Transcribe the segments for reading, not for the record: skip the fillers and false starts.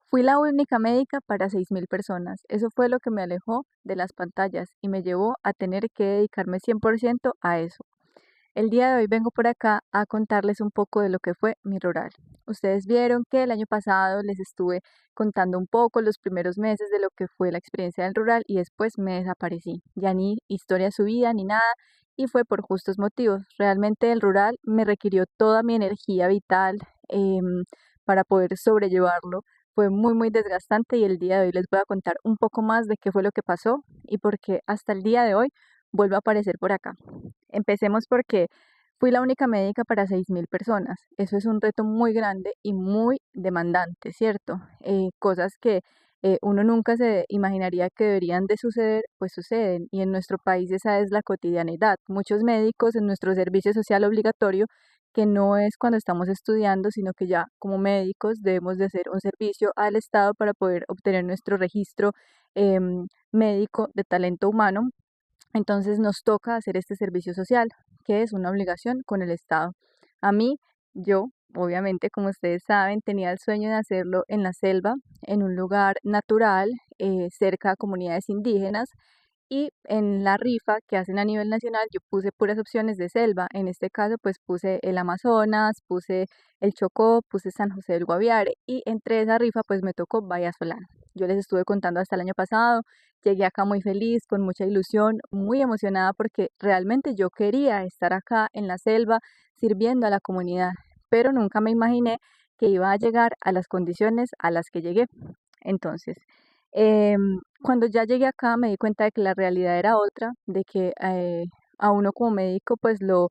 Fui la única médica para 6.000 personas. Eso fue lo que me alejó de las pantallas y me llevó a tener que dedicarme 100% a eso. El día de hoy vengo por acá a contarles un poco de lo que fue mi rural. Ustedes vieron que el año pasado les estuve contando un poco los primeros meses de lo que fue la experiencia del rural y después me desaparecí. Ya ni historia subida ni nada y fue por justos motivos. Realmente el rural me requirió toda mi energía vital para poder sobrellevarlo. Fue muy desgastante y el día de hoy les voy a contar un poco más de qué fue lo que pasó y por qué hasta el día de hoy vuelvo a aparecer por acá. Empecemos porque fui la única médica para 6.000 personas. Eso es un reto muy grande y muy demandante, ¿cierto? Cosas que uno nunca se imaginaría que deberían de suceder, pues suceden. Y en nuestro país esa es la cotidianidad. Muchos médicos en nuestro servicio social obligatorio, que no es cuando estamos estudiando, sino que ya como médicos debemos de hacer un servicio al Estado para poder obtener nuestro registro médico de talento humano. Entonces nos toca hacer este servicio social, que es una obligación con el Estado. A mí, yo, obviamente, como ustedes saben, tenía el sueño de hacerlo en la selva, en un lugar natural, cerca a comunidades indígenas, y en la rifa que hacen a nivel nacional, yo puse puras opciones de selva. En este caso, pues puse el Amazonas, puse el Chocó, puse San José del Guaviare y entre esa rifa, pues me tocó Solana. Yo les estuve contando hasta el año pasado, llegué acá muy feliz, con mucha ilusión, muy emocionada porque realmente yo quería estar acá en la selva sirviendo a la comunidad, pero nunca me imaginé que iba a llegar a las condiciones a las que llegué. Entonces, cuando ya llegué acá me di cuenta de que la realidad era otra, de que a uno como médico pues lo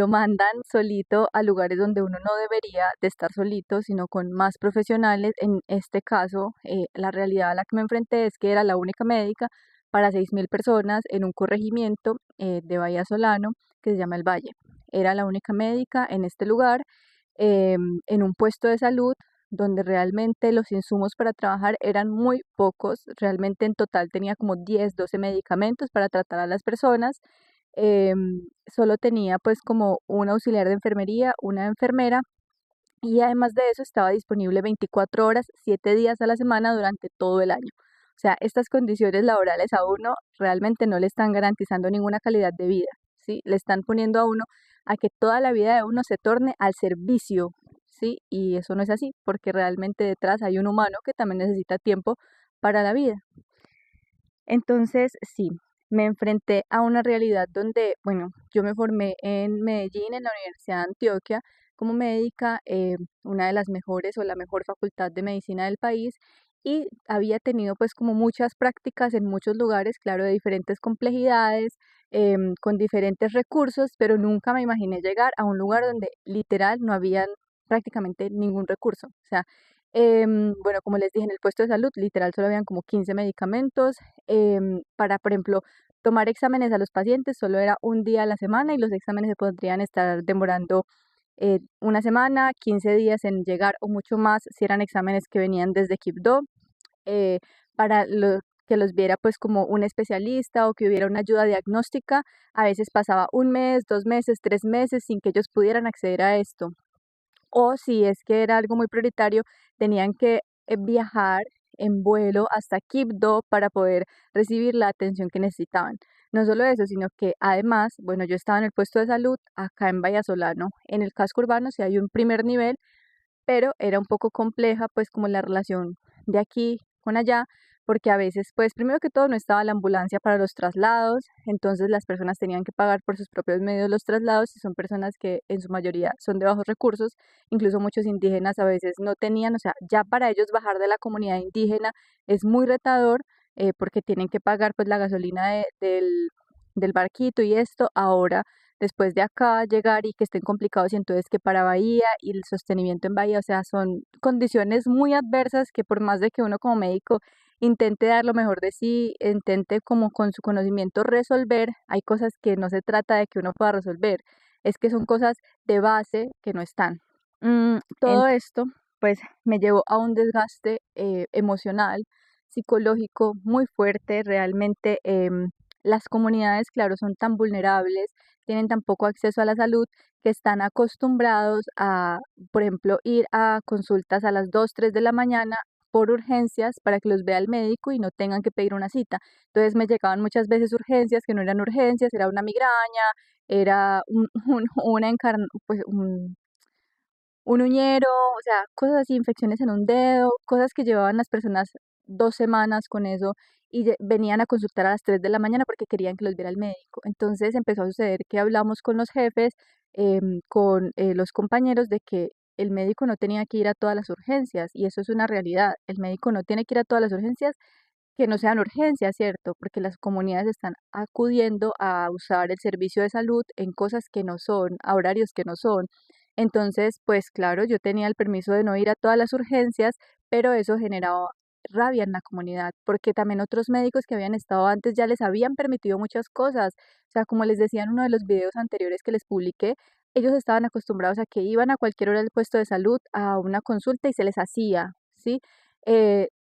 mandan solito a lugares donde uno no debería de estar solito, sino con más profesionales. En este caso, la realidad a la que me enfrenté es que era la única médica para 6.000 personas en un corregimiento de Bahía Solano que se llama El Valle. Era la única médica en este lugar, en un puesto de salud donde realmente los insumos para trabajar eran muy pocos. Realmente en total tenía como 10, 12 medicamentos para tratar a las personas. Solo tenía pues como un auxiliar de enfermería, una enfermera y además de eso estaba disponible 24 horas, 7 días a la semana durante todo el año. O sea, estas condiciones laborales a uno realmente no le están garantizando ninguna calidad de vida, ¿sí? Le están poniendo a uno a que toda la vida de uno se torne al servicio, ¿sí? Y eso no es así, porque realmente detrás hay un humano que también necesita tiempo para la vida. Entonces, sí, me enfrenté a una realidad donde, bueno, yo me formé en Medellín, en la Universidad de Antioquia, como médica, una de las mejores o la mejor facultad de medicina del país, y había tenido pues como muchas prácticas en muchos lugares, claro, de diferentes complejidades, con diferentes recursos, pero nunca me imaginé llegar a un lugar donde literal no había prácticamente ningún recurso. O sea, bueno, como les dije, en el puesto de salud, literal solo habían como 15 medicamentos, para, por ejemplo, tomar exámenes a los pacientes solo era un día a la semana y los exámenes se podrían estar demorando una semana, 15 días en llegar o mucho más si eran exámenes que venían desde Quibdó, eh, para que los viera pues como un especialista o que hubiera una ayuda diagnóstica. A veces pasaba un mes, 2 meses, 3 meses sin que ellos pudieran acceder a esto. O si es que era algo muy prioritario, tenían que viajar en vuelo hasta Quibdó para poder recibir la atención que necesitaban. No solo eso, sino que además, bueno, yo estaba en el puesto de salud acá en Vallasolano. En el casco urbano sí hay un primer nivel, pero era un poco compleja, pues como la relación de aquí con allá, porque a veces, pues primero que todo no estaba la ambulancia para los traslados, entonces las personas tenían que pagar por sus propios medios los traslados y son personas que en su mayoría son de bajos recursos, incluso muchos indígenas a veces no tenían, o sea, ya para ellos bajar de la comunidad indígena es muy retador, porque tienen que pagar pues la gasolina del barquito y esto. Ahora después de acá llegar y que estén complicados y entonces que para Bahía y el sostenimiento en Bahía, o sea, son condiciones muy adversas que por más de que uno como médico intente dar lo mejor de sí, intente como con su conocimiento resolver, hay cosas que no se trata de que uno pueda resolver, es que son cosas de base que no están. Todo esto pues me llevó a un desgaste emocional, psicológico muy fuerte, realmente las comunidades, claro, son tan vulnerables, tienen tan poco acceso a la salud, que están acostumbrados a, por ejemplo, ir a consultas a las 2 3 de la mañana por urgencias para que los vea el médico y no tengan que pedir una cita. Entonces me llegaban muchas veces urgencias que no eran urgencias, era una migraña, era una pues un uñero, o sea, cosas así, infecciones en un dedo, cosas que llevaban las personas 2 semanas con eso y venían a consultar a las 3 de la mañana porque querían que los viera el médico. Entonces empezó a suceder que hablamos con los jefes, con los compañeros de que el médico no tenía que ir a todas las urgencias y eso es una realidad. El médico no tiene que ir a todas las urgencias que no sean urgencias, ¿cierto? Porque las comunidades están acudiendo a usar el servicio de salud en cosas que no son, a horarios que no son. Entonces, pues claro, yo tenía el permiso de no ir a todas las urgencias, pero eso generaba rabia en la comunidad, porque también otros médicos que habían estado antes ya les habían permitido muchas cosas. O sea, como les decía en uno de los videos anteriores que les publiqué, ellos estaban acostumbrados a que iban a cualquier hora del puesto de salud a una consulta y se les hacía, ¿sí?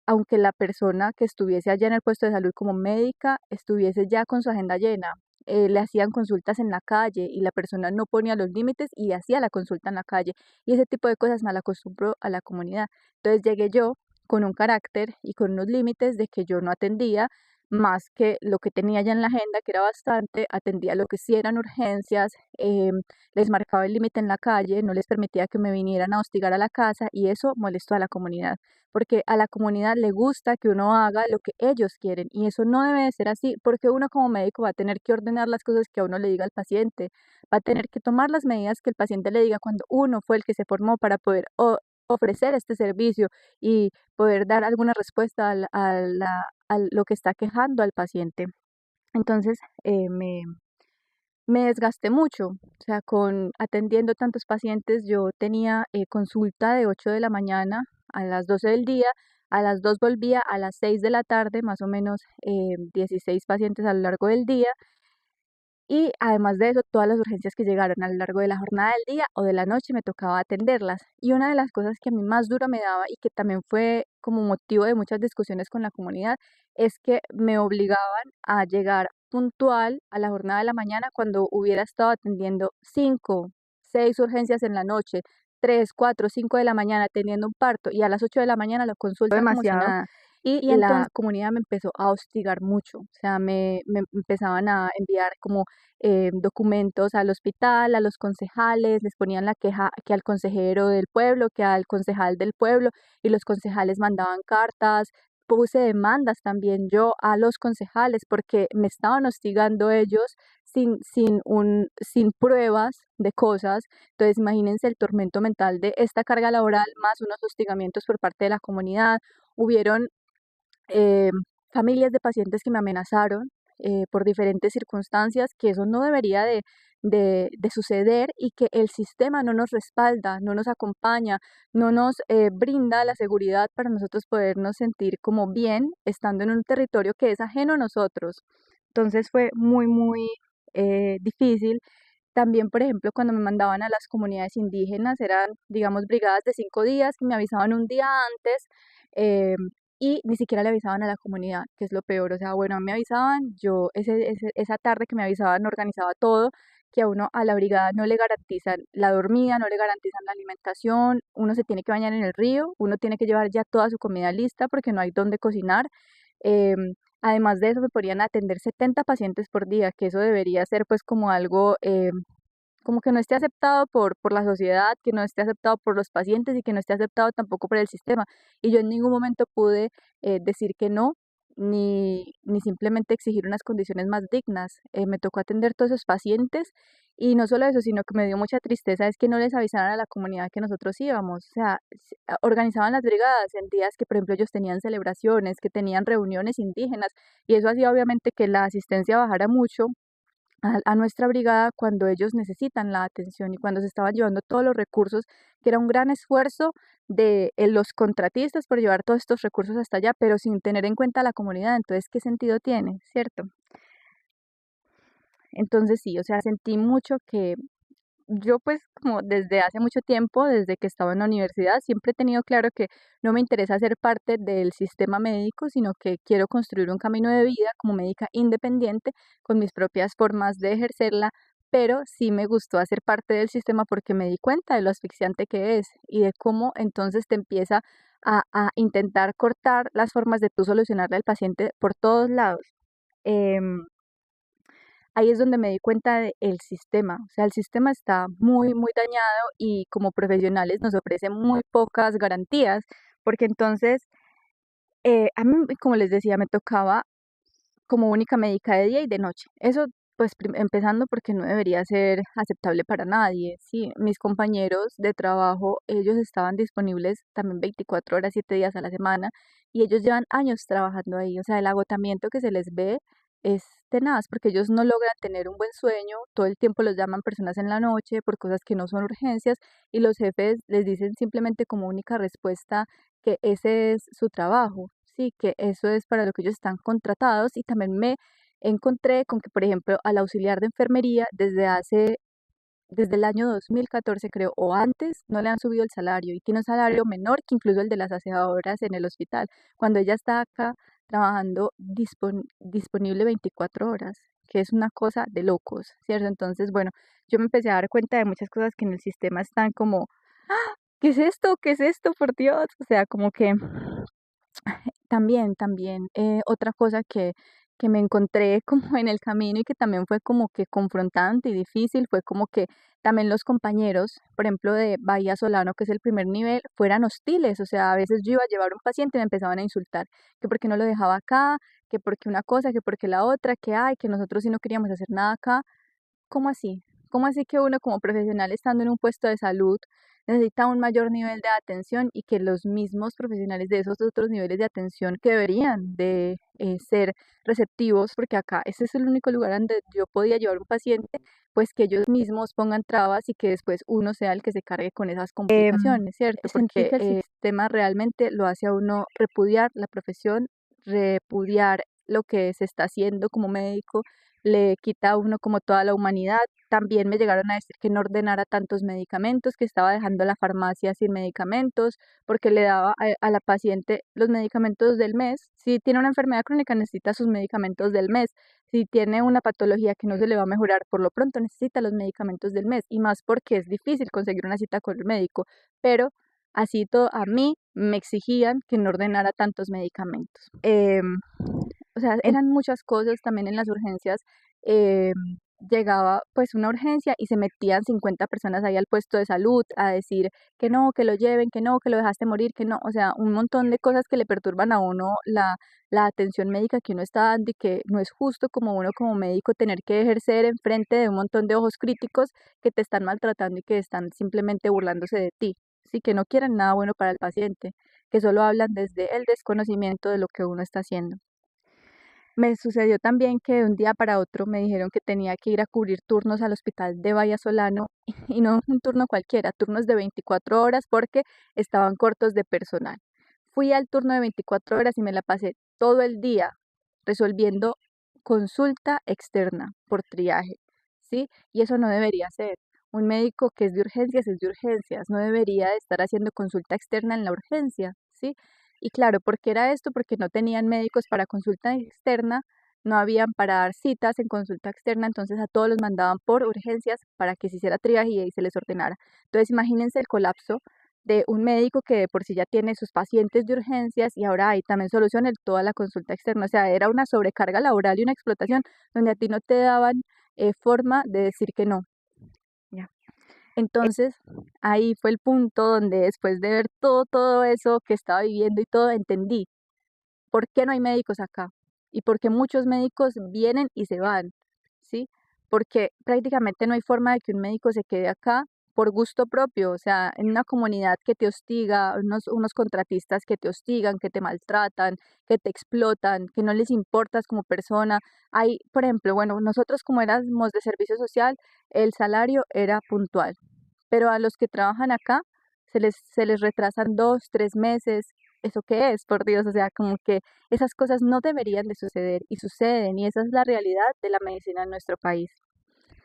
Aunque la persona que estuviese allá en el puesto de salud como médica estuviese ya con su agenda llena, le hacían consultas en la calle y la persona no ponía los límites y hacía la consulta en la calle. Y ese tipo de cosas mal acostumbró a la comunidad. Entonces llegué yo con un carácter y con unos límites de que yo no atendía más que lo que tenía ya en la agenda, que era bastante, atendía lo que sí eran urgencias, les marcaba el límite en la calle, no les permitía que me vinieran a hostigar a la casa y eso molestó a la comunidad porque a la comunidad le gusta que uno haga lo que ellos quieren y eso no debe de ser así, porque uno como médico va a tener que ordenar las cosas que a uno le diga al paciente, va a tener que tomar las medidas que el paciente le diga cuando uno fue el que se formó para poder ofrecer este servicio y poder dar alguna respuesta a lo que está quejando al paciente. Entonces, me desgasté mucho, o sea, con atendiendo tantos pacientes, yo tenía consulta de 8 de la mañana a las 12 del día, a las 2 volvía, a las 6 de la tarde, más o menos 16 pacientes a lo largo del día, y además de eso, todas las urgencias que llegaron a lo largo de la jornada del día o de la noche me tocaba atenderlas. Y una de las cosas que a mí más duro me daba y que también fue como motivo de muchas discusiones con la comunidad es que me obligaban a llegar puntual a la jornada de la mañana cuando hubiera estado atendiendo 5, 6 urgencias en la noche, 3, 4, 5 de la mañana teniendo un parto y a las 8 de la mañana la consulta como si Demasiado. nada. Y Y la entonces, comunidad me empezó a hostigar mucho, o sea, me empezaban a enviar como documentos al hospital, a los concejales, les ponían la queja que al consejero del pueblo, que al concejal del pueblo, y los concejales mandaban cartas, puse demandas también yo a los concejales porque me estaban hostigando ellos sin pruebas de cosas. Entonces, imagínense el tormento mental de esta carga laboral más unos hostigamientos por parte de la comunidad. Hubieron eh, familias de pacientes que me amenazaron por diferentes circunstancias, que eso no debería de suceder y que el sistema no nos respalda, no nos acompaña, no nos brinda la seguridad para nosotros podernos sentir como bien estando en un territorio que es ajeno a nosotros. Entonces fue muy difícil. También, por ejemplo, cuando me mandaban a las comunidades indígenas, eran, digamos, brigadas de 5 días que me avisaban un día antes eh, y ni siquiera le avisaban a la comunidad, que es lo peor. O sea, bueno, me avisaban, yo esa tarde que me avisaban organizaba todo, que a uno a la brigada no le garantizan la dormida, no le garantizan la alimentación, uno se tiene que bañar en el río, uno tiene que llevar ya toda su comida lista porque no hay dónde cocinar. em, Además de eso, me ponían a atender 70 pacientes por día, que eso debería ser pues como algo como que no esté aceptado por la sociedad, que no esté aceptado por los pacientes y que no esté aceptado tampoco por el sistema. Y yo en ningún momento pude decir que no, ni simplemente exigir unas condiciones más dignas. Me tocó atender todos esos pacientes y no solo eso, sino que me dio mucha tristeza es que no les avisaran a la comunidad que nosotros íbamos. O sea, organizaban las brigadas en días que, por ejemplo, ellos tenían celebraciones, que tenían reuniones indígenas y eso hacía obviamente que la asistencia bajara mucho a nuestra brigada cuando ellos necesitan la atención y cuando se estaban llevando todos los recursos, que era un gran esfuerzo de los contratistas por llevar todos estos recursos hasta allá, pero sin tener en cuenta a la comunidad. Entonces, ¿qué sentido tiene? ¿Cierto? Entonces sí, o sea, sentí mucho yo pues como desde hace mucho tiempo, desde que estaba en la universidad, siempre he tenido claro que no me interesa ser parte del sistema médico, sino que quiero construir un camino de vida como médica independiente con mis propias formas de ejercerla, pero sí me gustó hacer parte del sistema porque me di cuenta de lo asfixiante que es y de cómo entonces te empieza a intentar cortar las formas de tú solucionarle al paciente por todos lados. Em, Ahí es donde me di cuenta del sistema, o sea, el sistema está muy, muy dañado y como profesionales nos ofrece muy pocas garantías, porque entonces a mí, como les decía, me tocaba como única médica de día y de noche. Eso, pues empezando porque no debería ser aceptable para nadie. Sí, mis compañeros de trabajo, ellos estaban disponibles también 24 horas, 7 días a la semana y ellos llevan años trabajando ahí. O sea, el agotamiento que se les ve es tenaz porque ellos no logran tener un buen sueño, todo el tiempo los llaman personas en la noche por cosas que no son urgencias y los jefes les dicen simplemente como única respuesta que ese es su trabajo, sí, que eso es para lo que ellos están contratados y también me encontré con que, por ejemplo, al auxiliar de enfermería desde el año 2014 creo, o antes, no le han subido el salario y tiene un salario menor que incluso el de las aseadoras en el hospital, cuando ella está acá trabajando disponible 24 horas, que es una cosa de locos, ¿cierto? Entonces, bueno, yo me empecé a dar cuenta de muchas cosas que en el sistema están como, ¿qué es esto? ¿Qué es esto? Por Dios. O sea, como que también, otra cosa que me encontré como en el camino y que también fue como que confrontante y difícil, fue como que también los compañeros, por ejemplo, de Bahía Solano, que es el primer nivel, fueran hostiles. O sea, a veces yo iba a llevar un paciente y me empezaban a insultar, que porque no lo dejaba acá, que porque una cosa, que porque la otra, que ay, que nosotros sí no queríamos hacer nada acá. ¿Cómo así? ¿Cómo así que uno como profesional estando en un puesto de salud necesita un mayor nivel de atención y que los mismos profesionales de esos otros niveles de atención que deberían de ser receptivos, porque acá ese es el único lugar donde yo podía llevar un paciente, pues que ellos mismos pongan trabas y que después uno sea el que se cargue con esas complicaciones, ¿cierto? Sentí Porque que el el sistema realmente lo hace a uno repudiar la profesión, repudiar lo que se está haciendo como médico, le quita a uno como toda la humanidad. También me llegaron a decir que no ordenara tantos medicamentos, que estaba dejando la farmacia sin medicamentos, porque le daba a la paciente los medicamentos del mes. Si tiene una enfermedad crónica, necesita sus medicamentos del mes. Si tiene una patología que no se le va a mejorar, por lo pronto necesita los medicamentos del mes. Y más porque es difícil conseguir una cita con el médico. Pero así todo, a mí me exigían que no ordenara tantos medicamentos. O sea, eran muchas cosas también en las urgencias. eh, Llegaba pues una urgencia y se metían 50 personas ahí al puesto de salud a decir que no, que lo lleven, que no, que lo dejaste morir, que no, o sea, un montón de cosas que le perturban a uno la atención médica que uno está dando y que no es justo como uno como médico tener que ejercer enfrente de un montón de ojos críticos que te están maltratando y que están simplemente burlándose de ti, sí, que no quieren nada bueno para el paciente, que solo hablan desde el desconocimiento de lo que uno está haciendo. Me sucedió también que de un día para otro me dijeron que tenía que ir a cubrir turnos al hospital de Vallasolano y no un turno cualquiera, turnos de 24 horas porque estaban cortos de personal. Fui al turno de 24 horas y me la pasé todo el día resolviendo consulta externa por triaje, ¿sí? Y eso no debería ser. Un médico que es de urgencias, no debería de estar haciendo consulta externa en la urgencia, ¿sí? Y claro, ¿por qué era esto? Porque no tenían médicos para consulta externa, no habían para dar citas en consulta externa, entonces a todos los mandaban por urgencias para que se hiciera triaje y ahí se les ordenara. Entonces imagínense el colapso de un médico que de por sí ya tiene sus pacientes de urgencias y ahora hay también solución en toda la consulta externa. O sea, era una sobrecarga laboral y una explotación donde a ti no te daban forma de decir que no. Ya. Entonces, ahí fue el punto donde después de ver todo eso que estaba viviendo y todo, entendí por qué no hay médicos acá y por qué muchos médicos vienen y se van, ¿sí? Porque prácticamente no hay forma de que un médico se quede acá por gusto propio, o sea, en una comunidad que te hostiga, unos contratistas que te hostigan, que te maltratan, que te explotan, que no les importas como persona. Hay, por ejemplo, bueno, nosotros como éramos de servicio social, el salario era puntual, pero a los que trabajan acá se les retrasan 2, 3 meses. ¿Eso qué es? Por Dios, o sea, como que esas cosas no deberían de suceder y suceden y esa es la realidad de la medicina en nuestro país.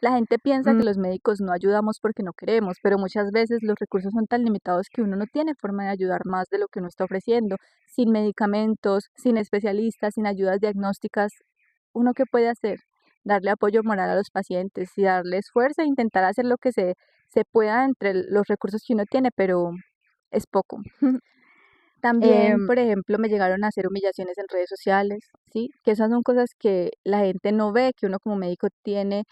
La gente piensa Mm, que los médicos no ayudamos porque no queremos, pero muchas veces los recursos son tan limitados que uno no tiene forma de ayudar más de lo que uno está ofreciendo. Sin medicamentos, sin especialistas, sin ayudas diagnósticas, ¿uno qué puede hacer? Darle apoyo moral a los pacientes y darles fuerza e intentar hacer lo que se pueda entre los recursos que uno tiene, pero es poco. También, em, por ejemplo, me llegaron a hacer humillaciones en redes sociales, ¿sí? Que esas son cosas que la gente no ve, que uno como médico tiene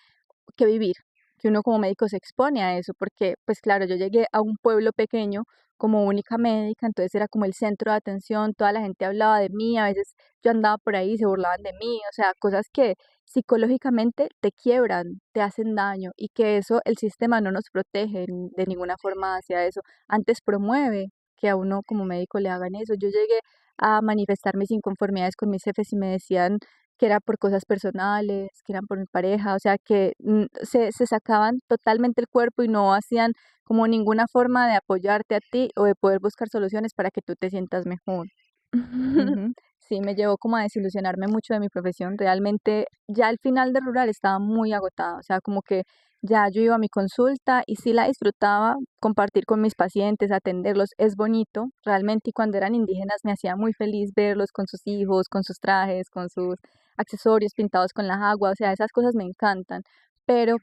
que vivir, que uno como médico se expone a eso, porque pues claro, yo llegué a un pueblo pequeño como única médica, entonces era como el centro de atención, toda la gente hablaba de mí, a veces yo andaba por ahí, se burlaban de mí, o sea, cosas que psicológicamente te quiebran, te hacen daño y que eso el sistema no nos protege de ninguna forma hacia eso, antes promueve que a uno como médico le hagan eso. Yo llegué a manifestar mis inconformidades con mis jefes y me decían que era por cosas personales, que eran por mi pareja, o sea, que se sacaban totalmente el cuerpo y no hacían como ninguna forma de apoyarte a ti o de poder buscar soluciones para que tú te sientas mejor. ujú. Sí, me llevó como a desilusionarme mucho de mi profesión. Realmente ya al final de rural estaba muy agotada, o sea, como que ya yo iba a mi consulta y sí la disfrutaba, compartir con mis pacientes, atenderlos, es bonito realmente y cuando eran indígenas me hacía muy feliz verlos con sus hijos, con sus trajes, con sus accesorios pintados con la agua, o sea, esas cosas me encantan. Pero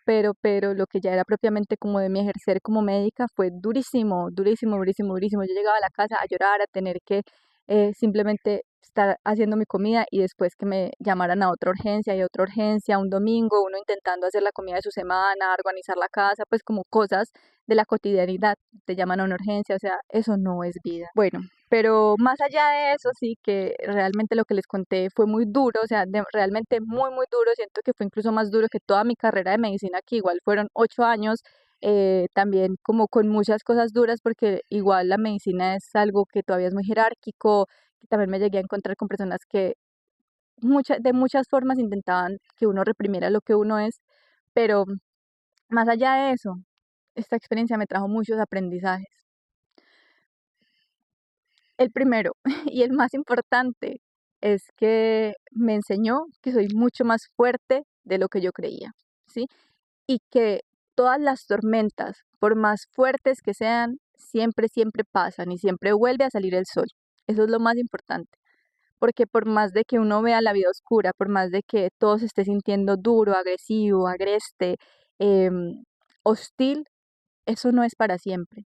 lo que ya era propiamente como de mi ejercer como médica fue durísimo, durísimo, durísimo, durísimo. Yo llegaba a la casa a llorar, a tener que simplemente estar haciendo mi comida y después que me llamaran a otra urgencia y otra urgencia, un domingo, uno intentando hacer la comida de su semana, organizar la casa, pues como cosas de la cotidianidad, te llaman a una urgencia, o sea, eso no es vida. Bueno, pero más allá de eso, sí que realmente lo que les conté fue muy duro, o sea, realmente muy, muy duro, siento que fue incluso más duro que toda mi carrera de medicina, que igual fueron 8 años, también como con muchas cosas duras, porque igual la medicina es algo que todavía es muy jerárquico, que también me llegué a encontrar con personas que de muchas formas intentaban que uno reprimiera lo que uno es, pero más allá de eso, esta experiencia me trajo muchos aprendizajes. El primero y el más importante es que me enseñó que soy mucho más fuerte de lo que yo creía, ¿sí? Y que todas las tormentas, por más fuertes que sean, siempre, siempre pasan y siempre vuelve a salir el sol. Eso es lo más importante, porque por más de que uno vea la vida oscura, por más de que todo se esté sintiendo duro, agresivo, agreste, hostil, eso no es para siempre.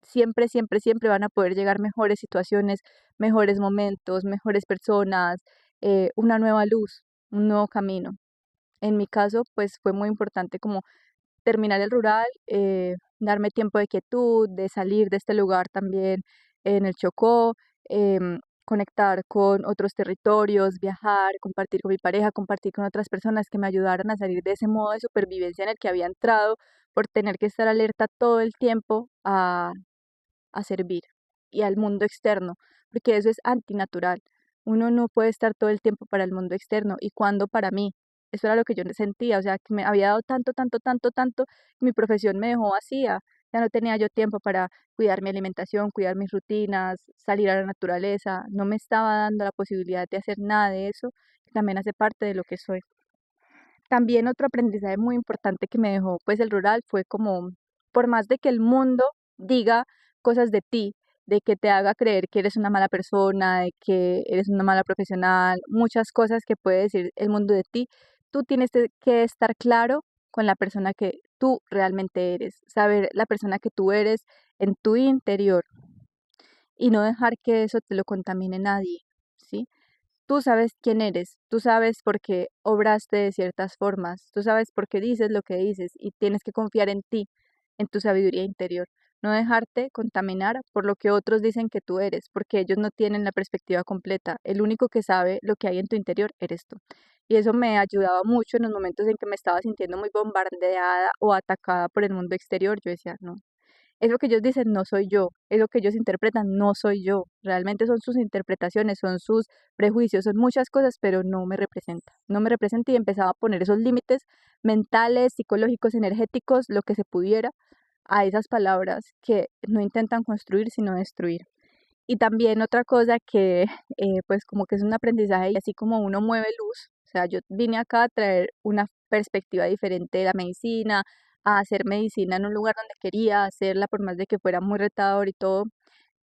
Siempre, siempre, siempre van a poder llegar mejores situaciones, mejores momentos, mejores personas, una nueva luz, un nuevo camino. En mi caso, pues fue muy importante como terminar el rural, darme tiempo de quietud, de salir de este lugar también en el Chocó, conectar con otros territorios, viajar, compartir con mi pareja, compartir con otras personas que me ayudaran a salir de ese modo de supervivencia en el que había entrado por tener que estar alerta todo el tiempo a servir y al mundo externo, porque eso es antinatural. Uno no puede estar todo el tiempo para el mundo externo y cuando para mí. Eso era lo que yo sentía, o sea, que me había dado tanto, tanto, tanto, tanto, mi profesión me dejó vacía. Ya no tenía yo tiempo para cuidar mi alimentación, cuidar mis rutinas, salir a la naturaleza. No me estaba dando la posibilidad de hacer nada de eso, que también hace parte de lo que soy. También otro aprendizaje muy importante que me dejó pues el rural fue como, por más de que el mundo diga cosas de ti, de que te haga creer que eres una mala persona, de que eres una mala profesional, muchas cosas que puede decir el mundo de ti, tú tienes que estar claro con la persona que tú realmente eres, saber la persona que tú eres en tu interior y no dejar que eso te lo contamine nadie, ¿sí? Tú sabes quién eres, tú sabes por qué obraste de ciertas formas, tú sabes por qué dices lo que dices y tienes que confiar en ti, en tu sabiduría interior. No dejarte contaminar por lo que otros dicen que tú eres, porque ellos no tienen la perspectiva completa. El único que sabe lo que hay en tu interior eres tú. Y eso me ayudaba mucho en los momentos en que me estaba sintiendo muy bombardeada o atacada por el mundo exterior. Yo decía, no, eso que ellos dicen no soy yo, eso que ellos interpretan no soy yo, realmente son sus interpretaciones, son sus prejuicios, son muchas cosas, pero no me representa, no me representa y empezaba a poner esos límites mentales, psicológicos, energéticos, lo que se pudiera a esas palabras que no intentan construir sino destruir. Y también otra cosa que pues como que es un aprendizaje y así como uno mueve luz, o sea, yo vine acá a traer perspectiva diferente de la medicina, a hacer medicina en un lugar donde quería hacerla, por más de que fuera muy retador y todo,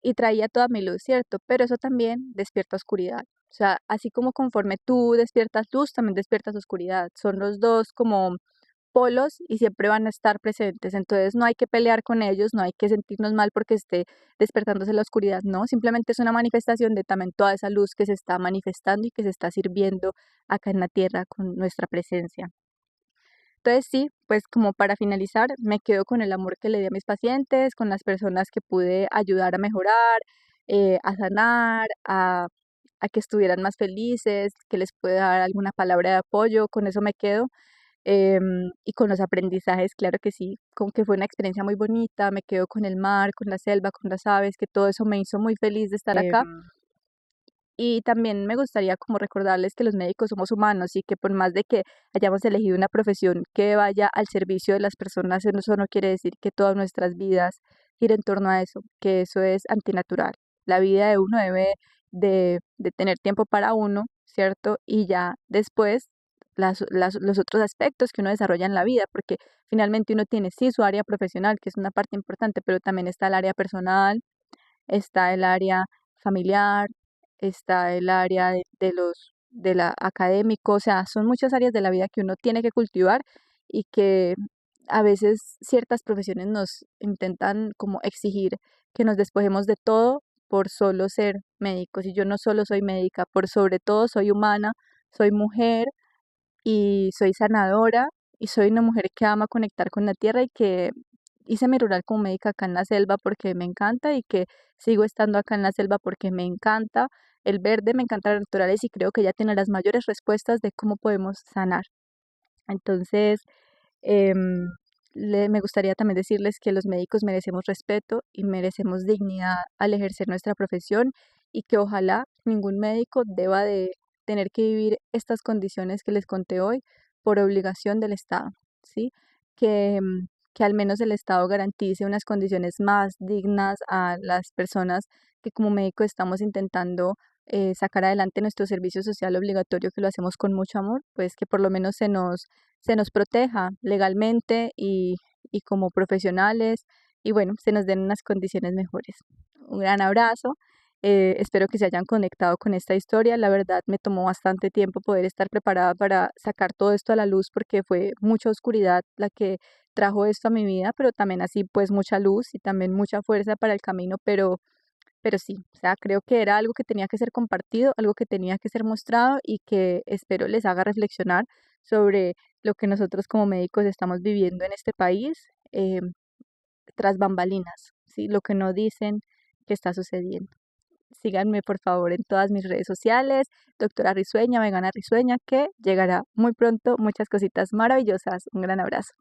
y traía toda mi luz, ¿cierto? Pero eso también despierta oscuridad. O sea, así como conforme tú despiertas luz, también despiertas oscuridad. Son los dos como polos y siempre van a estar presentes. Entonces no hay que pelear con ellos, no hay que sentirnos mal porque esté despertándose la oscuridad, no, simplemente es una manifestación de también toda esa luz que se está manifestando y que se está sirviendo acá en la tierra con nuestra presencia. Entonces sí, pues como para finalizar, me quedo con el amor que le di a mis pacientes, con las personas que pude ayudar a mejorar, a sanar, a que estuvieran más felices, que les pude dar alguna palabra de apoyo, con eso me quedo. Y con los aprendizajes, claro que sí, como que fue una experiencia muy bonita, me quedo con el mar, con la selva, con las aves, que todo eso me hizo muy feliz de estar acá. Y también me gustaría como recordarles que los médicos somos humanos y que por más de que hayamos elegido una profesión que vaya al servicio de las personas, eso no quiere decir que todas nuestras vidas giren en torno a eso, que eso es antinatural. La vida de uno debe de tener tiempo para uno, ¿cierto? Y ya después los otros aspectos que uno desarrolla en la vida, porque finalmente uno tiene sí su área profesional, que es una parte importante, pero también está el área personal, está el área familiar, está el área de la académico, o sea, son muchas áreas de la vida que uno tiene que cultivar y que a veces ciertas profesiones nos intentan como exigir que nos despojemos de todo por solo ser médicos. Y yo no solo soy médica, por sobre todo soy humana, soy mujer y soy sanadora y soy una mujer que ama conectar con la tierra y que hice mi rural como médica acá en la selva porque me encanta y que sigo estando acá en la selva porque me encanta el verde, me encanta la naturaleza y creo que ella tiene las mayores respuestas de cómo podemos sanar. Entonces, em, me gustaría también decirles que los médicos merecemos respeto y merecemos dignidad al ejercer nuestra profesión y que ojalá ningún médico deba de tener que vivir estas condiciones que les conté hoy por obligación del Estado, ¿sí? Que, que al menos el Estado garantice unas condiciones más dignas a las personas que como médicos estamos intentando sacar adelante nuestro servicio social obligatorio, que lo hacemos con mucho amor, pues que por lo menos se nos proteja legalmente y como profesionales y bueno, se nos den unas condiciones mejores. Un gran abrazo. Espero que se hayan conectado con esta historia. La verdad me tomó bastante tiempo poder estar preparada para sacar todo esto a la luz porque fue mucha oscuridad la que trajo esto a mi vida, pero también así pues mucha luz y también mucha fuerza para el camino, pero sí, o sea, creo que era algo que tenía que ser compartido, algo que tenía que ser mostrado y que espero les haga reflexionar sobre lo que nosotros como médicos estamos viviendo en este país tras bambalinas, ¿sí? Lo que no dicen que está sucediendo. Síganme por favor en todas mis redes sociales, doctora Risueña, vegana Risueña, que llegará muy pronto muchas cositas maravillosas. Un gran abrazo.